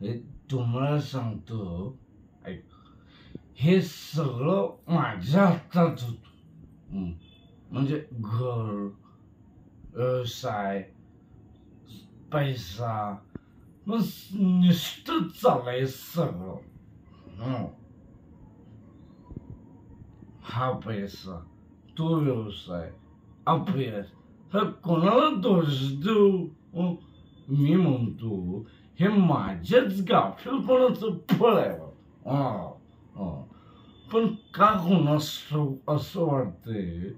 हे तुम्हाला सांगतो, ऐक, हे सगळं माझ्या हातात होत. म्हणजे घर, व्यवसाय, पैसा, मग निष्ठच चाललंय सगळं. हा पैसा, तो व्यवसाय, अपयश, हा कोणाला दोष देऊ? मी म्हणतो हे माझ्याच गाफीलपणाचं फळ आहे. पण का कोणास असं वाटतंय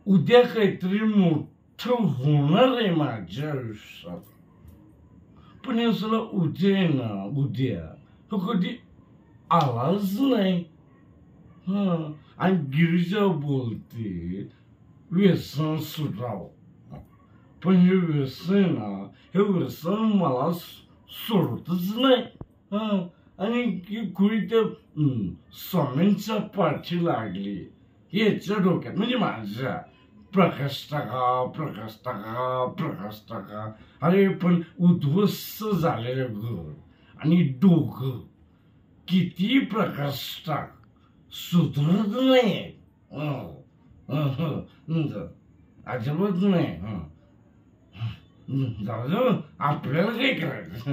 उद्या काहीतरी मोठं होणार आहे माझ्या आयुष्यात, पण हे सगळं उद्या आहे ना, उद्या तो कधी आलाच नाही. आणि गिरिजा बोलते व्यसन सुटावं, पण हे व्यसन ना, हे व्यसन मला सोडतच नाही. आणि कुणी त्या स्वामींच्या पाठी लागली याच्या डोक्यात, म्हणजे माझ्या, प्रकाश टाका. अरे पण उद्ध्वस्त झालेलं घर आणि डोकं किती प्रकाश टाक सुधरत नाही. अजिबात नाही. जाऊ आपल्याला काय करायचं.